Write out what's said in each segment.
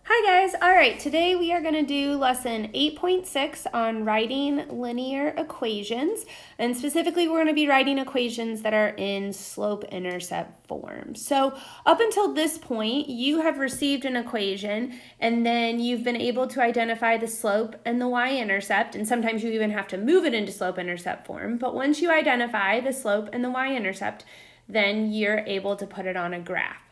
Hi guys, alright, today we are going to do lesson 8.6 on writing linear equations, and specifically we're going to be writing equations that are in slope-intercept form. So up until this point, you have received an equation and then you've been able to identify the slope and the y-intercept, and sometimes you even have to move it into slope-intercept form, but once you identify the slope and the y-intercept, then you're able to put it on a graph.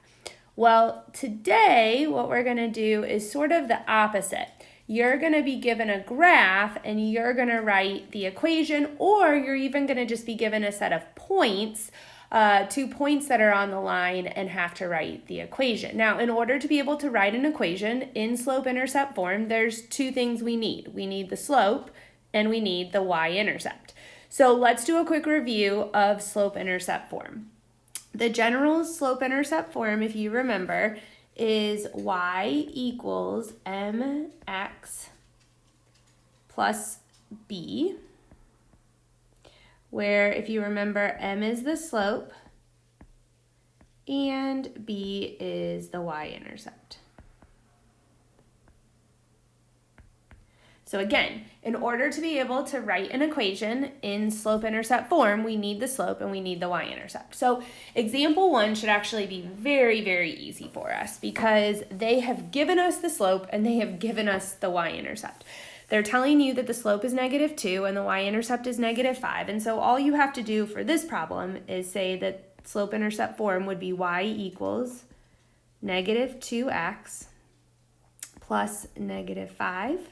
Well, today what we're going to do is sort of the opposite. You're going to be given a graph and you're going to write the equation, or you're even going to just be given a set of points, 2 points that are on the line, and have to write the equation. Now, in order to be able to write an equation in slope-intercept form, there's two things we need. We need the slope and we need the y-intercept. So let's do a quick review of slope-intercept form. The general slope-intercept form, if you remember, is y equals mx plus b, where, if you remember, m is the slope and b is the y-intercept. So again, in order to be able to write an equation in slope-intercept form, we need the slope and we need the y-intercept. So example 1 should actually be very, very easy for us because they have given us the slope and they have given us the y-intercept. They're telling you that the slope is -2 and the y-intercept is -5. And so all you have to do for this problem is say that slope-intercept form would be y equals -2x plus -5.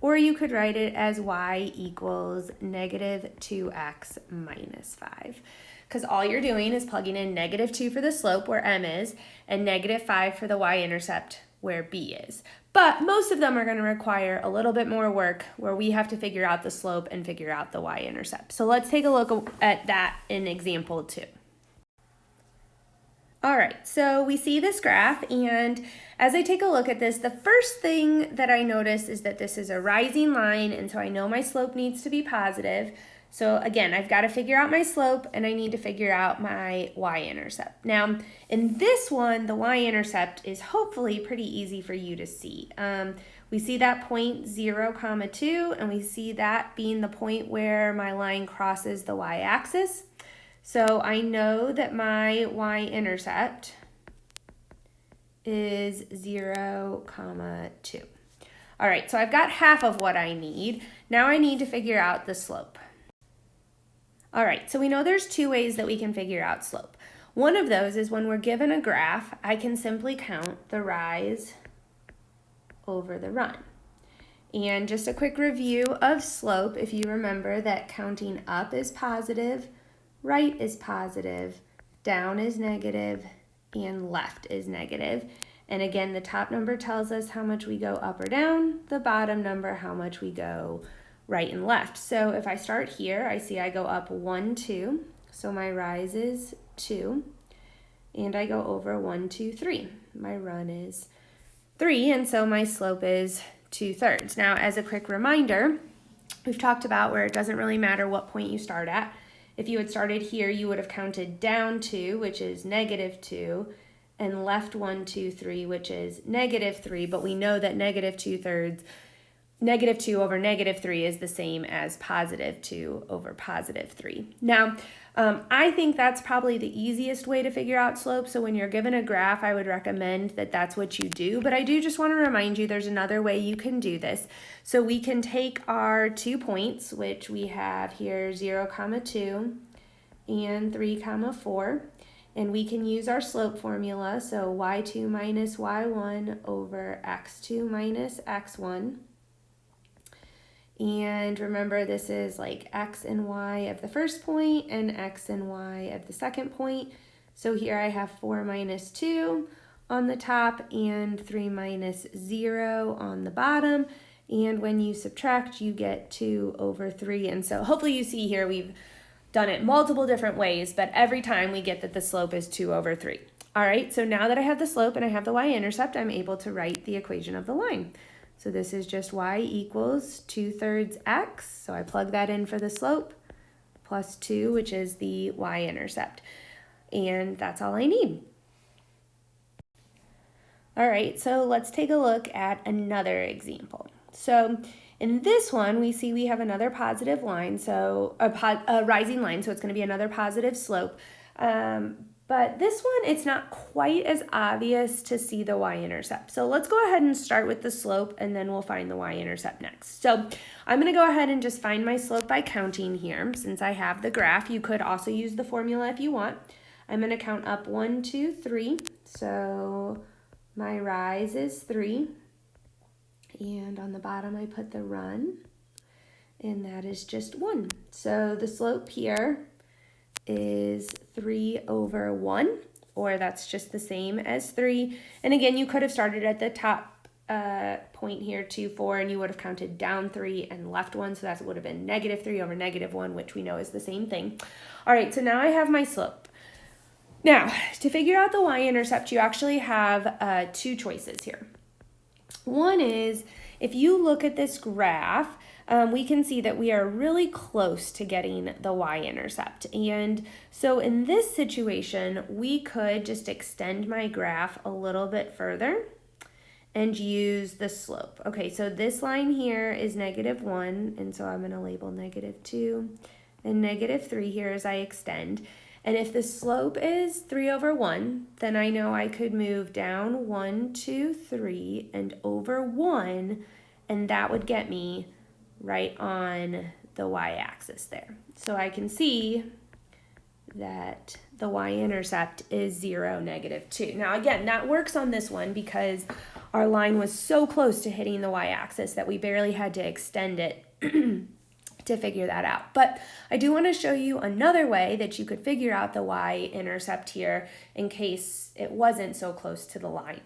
Or you could write it as y equals -2x minus 5. Because all you're doing is plugging in -2 for the slope, where m is, and -5 for the y-intercept, where b is. But most of them are going to require a little bit more work, where we have to figure out the slope and figure out the y-intercept. So let's take a look at that in example 2. All right, so we see this graph, and as I take a look at this, the first thing that I notice is that this is a rising line, and so I know my slope needs to be positive. So again, I've got to figure out my slope, and I need to figure out my y-intercept. Now, in this one, the y-intercept is hopefully pretty easy for you to see. We see that point 0, 2, and we see that being the point where my line crosses the y-axis. So I know that my y-intercept is 0, 2. All right, so I've got half of what I need. Now I need to figure out the slope. All right, so we know there's two ways that we can figure out slope. One of those is when we're given a graph, I can simply count the rise over the run. And just a quick review of slope, if you remember that counting up is positive, right is positive, down is negative, and left is negative. And again, the top number tells us how much we go up or down, the bottom number how much we go right and left. So if I start here, I see I go up 1, 2, so my rise is 2, and I go over 1, 2, 3. My run is 3, and so my slope is 2/3. Now, as a quick reminder, we've talked about where it doesn't really matter what point you start at. If you had started here, you would have counted down 2, which is -2, and left 1, 2, 3, which is -3, but we know that -2/3, -2 over -3 is the same as +2 over +3. Now, I think that's probably the easiest way to figure out slope, so when you're given a graph, I would recommend that that's what you do, but I do just want to remind you there's another way you can do this. So we can take our 2 points, which we have here 0, 2, and 3, 4, and we can use our slope formula, so y2 minus y1 over x2 minus x1. And remember, this is like x and y of the first point and x and y of the second point. So here I have 4 minus 2 on the top and 3 minus 0 on the bottom. And when you subtract, you get 2 over 3. And so hopefully you see here we've done it multiple different ways, but every time we get that the slope is 2 over 3. All right, so now that I have the slope and I have the y-intercept, I'm able to write the equation of the line. So this is just y equals 2/3 x, so I plug that in for the slope, plus 2, which is the y-intercept. And that's all I need. All right, so let's take a look at another example. So in this one, we see we have another positive line, so a rising line, so it's going to be another positive slope. But this one, it's not quite as obvious to see the y-intercept. So let's go ahead and start with the slope, and then we'll find the y-intercept next. So I'm going to go ahead and just find my slope by counting here. Since I have the graph, you could also use the formula if you want. I'm going to count up 1, 2, 3. So my rise is 3. And on the bottom, I put the run, and that is just 1. So the slope here is 3 over 1, or that's just the same as 3. And again, you could have started at the top point here, 2, 4, and you would have counted down 3 and left 1, so that would have been negative 3 over negative 1, which we know is the same thing. All right, so now I have my slope. Now, to figure out the y-intercept, you actually have 2 choices here. One is, if you look at this graph, we can see that we are really close to getting the y-intercept. And so in this situation, we could just extend my graph a little bit further and use the slope. Okay, so this line here is negative 1, and so I'm going to label negative 2, and negative 3 here as I extend. And if the slope is 3 over 1, then I know I could move down 1, 2, 3, and over 1, and that would get me right on the y-axis there. So I can see that the y-intercept is 0, negative 2. Now again, that works on this one because our line was so close to hitting the y-axis that we barely had to extend it to figure that out. But I do want to show you another way that you could figure out the y-intercept here in case it wasn't so close to the line.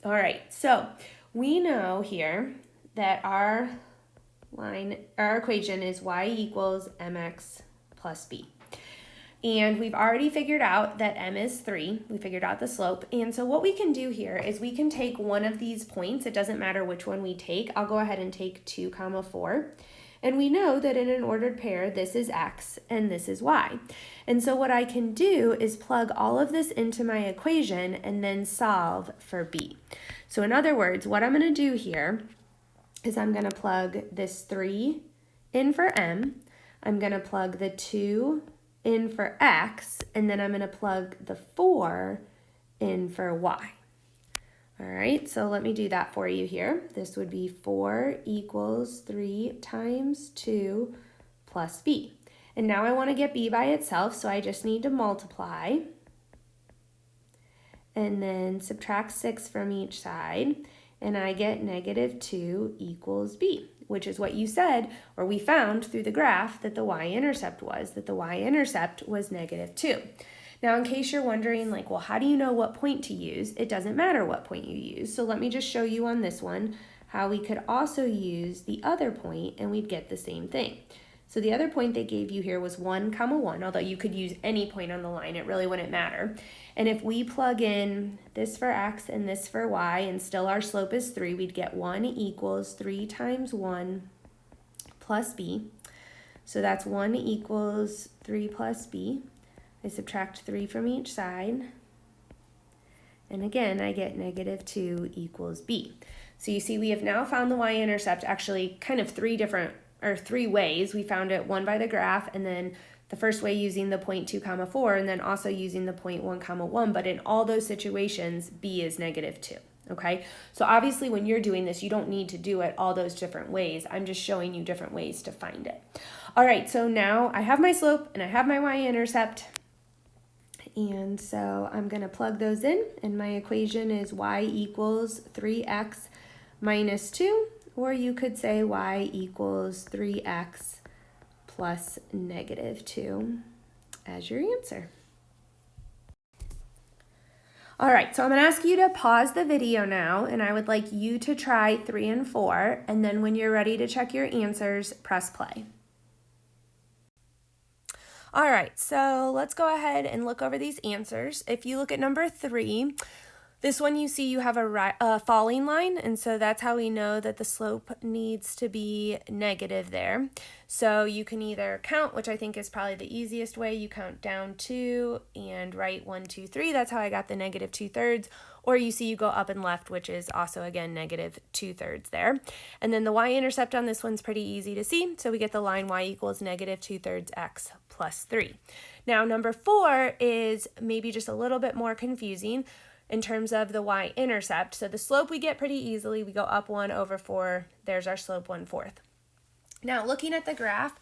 All right, so we know here that our equation is y equals mx plus b. And we've already figured out that m is 3. We figured out the slope. And so what we can do here is we can take one of these points. It doesn't matter which one we take. I'll go ahead and take 2, 4. And we know that in an ordered pair, this is x and this is y. And so what I can do is plug all of this into my equation and then solve for b. So in other words, what I'm going to do here is I'm going to plug this 3 in for m. I'm going to plug the 2 in for x, and then I'm going to plug the 4 in for y. All right, so let me do that for you here. This would be 4 equals 3 times 2 plus b. And now I want to get b by itself, so I just need to multiply and then subtract 6 from each side, and I get negative 2 equals b, which is what you said, or we found through the graph that the y-intercept was negative 2. Now, in case you're wondering, like, well, how do you know what point to use? It doesn't matter what point you use. So let me just show you on this one how we could also use the other point and we'd get the same thing. So the other point they gave you here was 1, 1, although you could use any point on the line. It really wouldn't matter. And if we plug in this for x and this for y, and still our slope is 3, we'd get 1 equals 3 times 1 plus b. So that's 1 equals 3 plus b. I subtract 3 from each side, and again, I get negative 2 equals b. So you see we have now found the y-intercept actually kind of 3 ways. We found it one by the graph, and then the first way using the point 2, 4, and then also using the point 1, 1, but in all those situations, b is negative 2. Okay, so obviously when you're doing this, you don't need to do it all those different ways. I'm just showing you different ways to find it. All right, so now I have my slope and I have my y-intercept. And so I'm going to plug those in, and my equation is y equals 3x minus 2, or you could say y equals 3x plus negative 2 as your answer. All right, so I'm going to ask you to pause the video now, and I would like you to try 3 and 4, and then when you're ready to check your answers, press play. All right, so let's go ahead and look over these answers. If you look at number 3, this one you see you have a falling line, and so that's how we know that the slope needs to be negative there. So you can either count, which I think is probably the easiest way. You count down 2 and write 1, 2, 3. That's how I got the negative 2/3. or you see you go up and left, which is also, again, negative 2/3 there. And then the y-intercept on this one's pretty easy to see, so we get the line y equals negative 2/3 x plus 3. Now, number 4 is maybe just a little bit more confusing in terms of the y-intercept. So the slope we get pretty easily. We go up 1/4. There's our slope 1/4. Now, looking at the graph,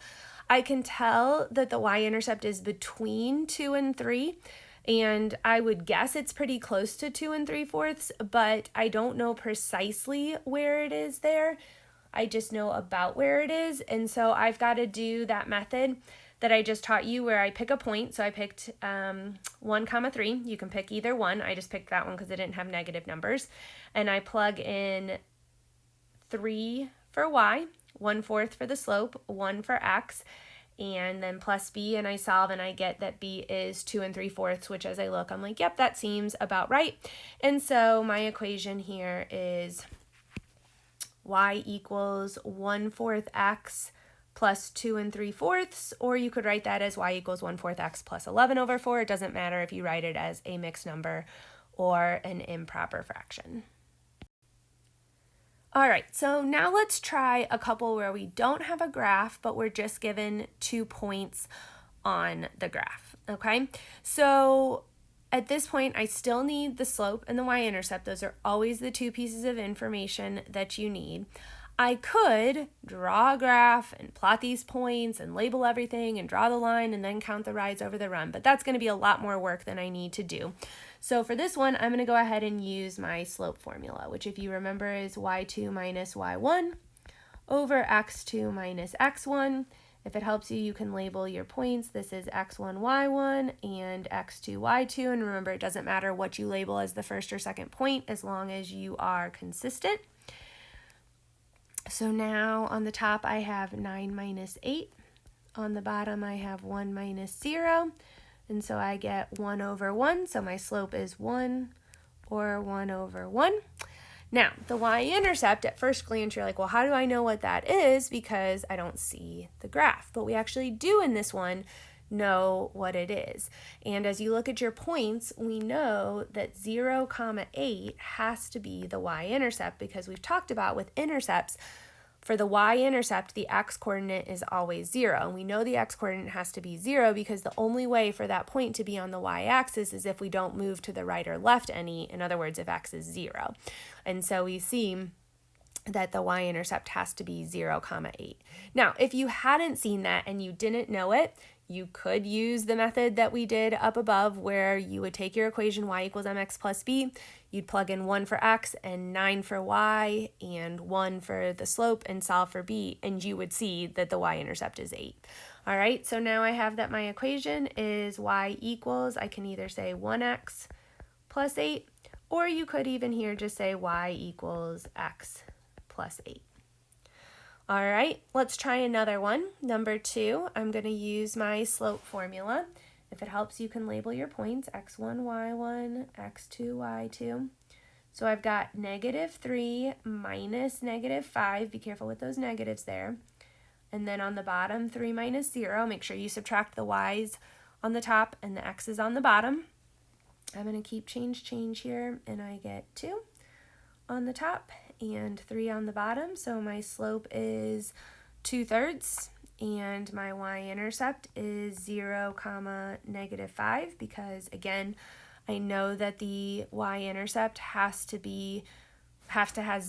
I can tell that the y-intercept is between 2 and 3. And I would guess it's pretty close to 2 3/4, but I don't know precisely where it is there. I just know about where it is. And so I've got to do that method that I just taught you where I pick a point. So I picked 1, 3. You can pick either one. I just picked that one because it didn't have negative numbers. And I plug in 3 for y, 1/4 for the slope, 1 for x, and then plus b, and I solve and I get that b is 2 3/4, which as I look, I'm like, yep, that seems about right. And so my equation here is y equals 1/4 x plus 2 3/4, or you could write that as y equals 1/4 x plus 11/4. It doesn't matter if you write it as a mixed number or an improper fraction. All right, so now let's try a couple where we don't have a graph, but we're just given 2 points on the graph, okay? So at this point, I still need the slope and the y-intercept. Those are always the 2 pieces of information that you need. I could draw a graph and plot these points and label everything and draw the line and then count the rides over the run, but that's going to be a lot more work than I need to do. So for this one, I'm going to go ahead and use my slope formula, which if you remember is y2 minus y1 over x2 minus x1. If it helps you, you can label your points. This is x1, y1 and x2, y2. And remember, it doesn't matter what you label as the first or second point as long as you are consistent. So now on the top, I have 9 minus 8. On the bottom, I have 1 minus 0. And so I get 1/1. So my slope is 1 or 1/1. Now, the y-intercept, at first glance, you're like, well, how do I know what that is? Because I don't see the graph. But we actually do in this one know what it is. And as you look at your points, we know that 0, 8 has to be the y-intercept because we've talked about with intercepts, for the y-intercept, the x-coordinate is always 0. And we know the x-coordinate has to be 0 because the only way for that point to be on the y-axis is if we don't move to the right or left any. In other words, if x is 0. And so we see that the y-intercept has to be 0, 8. Now, if you hadn't seen that and you didn't know it, you could use the method that we did up above where you would take your equation y equals mx plus b, you'd plug in 1 for x and 9 for y and 1 for the slope and solve for b, and you would see that the y-intercept is 8. All right, so now I have that my equation is y equals, I can either say 1x plus 8, or you could even here just say y equals x plus 8. All right, let's try another one. Number 2, I'm going to use my slope formula. If it helps, you can label your points, x1, y1, x2, y2. So I've got -3 minus -5. Be careful with those negatives there. And then on the bottom, 3 minus 0. Make sure you subtract the y's on the top and the x's on the bottom. I'm going to keep change here, and I get 2 on the top and 3 on the bottom. So my slope is 2/3 and my y-intercept is 0, -5 because again, I know that the y-intercept has to have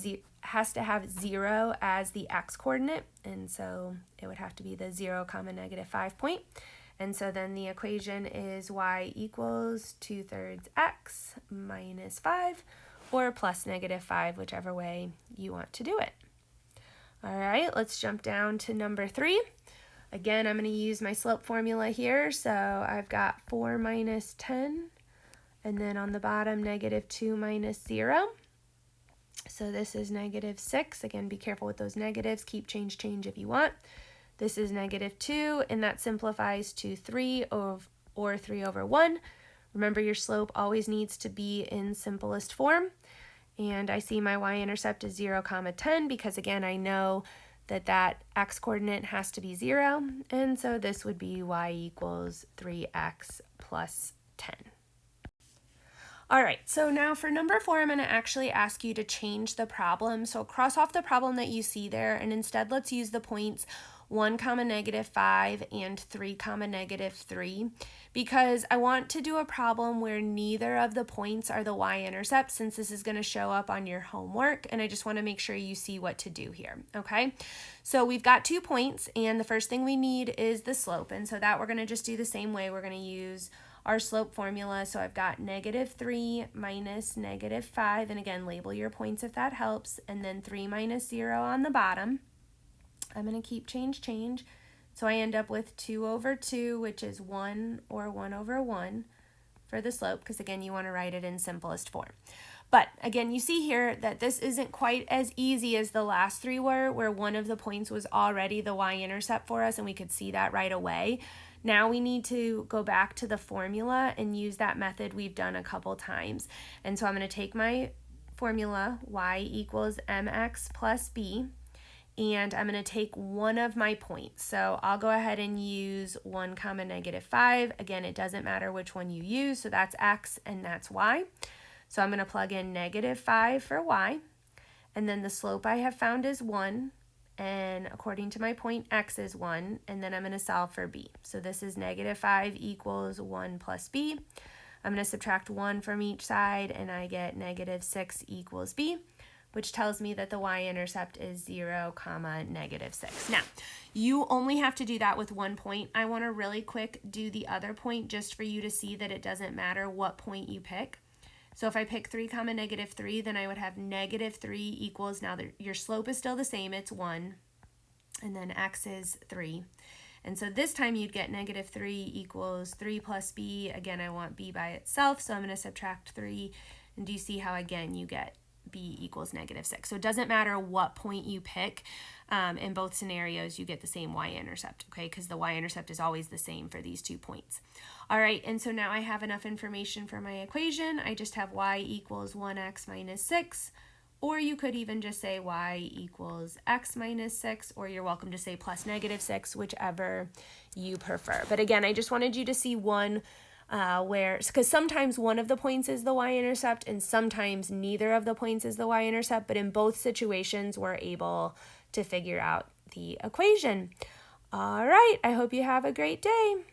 0 as the x-coordinate, and so it would have to be the 0, -5 point. And so then the equation is y equals 2/3 x minus 5 or plus -5, whichever way you want to do it. All right, let's jump down to number 3. Again, I'm going to use my slope formula here. So I've got 4 minus 10, and then on the bottom, -2 minus 0. So this is -6. Again, be careful with those negatives. Keep change if you want. This is -2, and that simplifies to 3 or 3/1. Remember, your slope always needs to be in simplest form. And I see my y-intercept is 0, 10 because, again, I know that that x-coordinate has to be 0. And so this would be y equals 3x plus 10. All right, so now for number 4, I'm going to actually ask you to change the problem. So cross off the problem that you see there, and instead let's use the points 1, -5 and 3, -3, because I want to do a problem where neither of the points are the y-intercept, since this is going to show up on your homework, and I just want to make sure you see what to do here, okay? So we've got 2 points, and the first thing we need is the slope, and so that we're going to just do the same way. We're going to use our slope formula. So I've got -3 minus -5, and again, label your points if that helps, and then 3 minus 0 on the bottom. I'm going to keep change. So I end up with 2/2, which is 1 or 1/1 for the slope, because again, you want to write it in simplest form. But again, you see here that this isn't quite as easy as the last 3 were, where one of the points was already the y-intercept for us, and we could see that right away. Now we need to go back to the formula and use that method we've done a couple times. And so I'm going to take my formula, y equals mx plus b, and I'm going to take one of my points. So I'll go ahead and use 1, -5. Again, it doesn't matter which one you use, so that's x and that's y. So I'm going to plug in -5 for y, and then the slope I have found is 1, and according to my point, x is 1, and then I'm going to solve for b. So this is -5 equals 1 plus b. I'm going to subtract 1 from each side, and I get -6 equals b, which tells me that the y-intercept is 0, -6. Now, you only have to do that with one point. I want to really quick do the other point just for you to see that it doesn't matter what point you pick. So if I pick 3, -3, then I would have -3 equals, now your slope is still the same, it's 1, and then x is 3. And so this time you'd get -3 equals 3 plus b. Again, I want b by itself, so I'm going to subtract 3. And do you see how, again, you get b equals -6? So it doesn't matter what point you pick. In both scenarios, you get the same y-intercept, okay? Because the y-intercept is always the same for these 2 points. All right, and so now I have enough information for my equation. I just have y equals 1x minus 6, or you could even just say y equals x minus 6, or you're welcome to say plus -6, whichever you prefer. But again, I just wanted you to see one because sometimes one of the points is the y-intercept and sometimes neither of the points is the y-intercept, but in both situations, we're able to figure out the equation. All right, I hope you have a great day.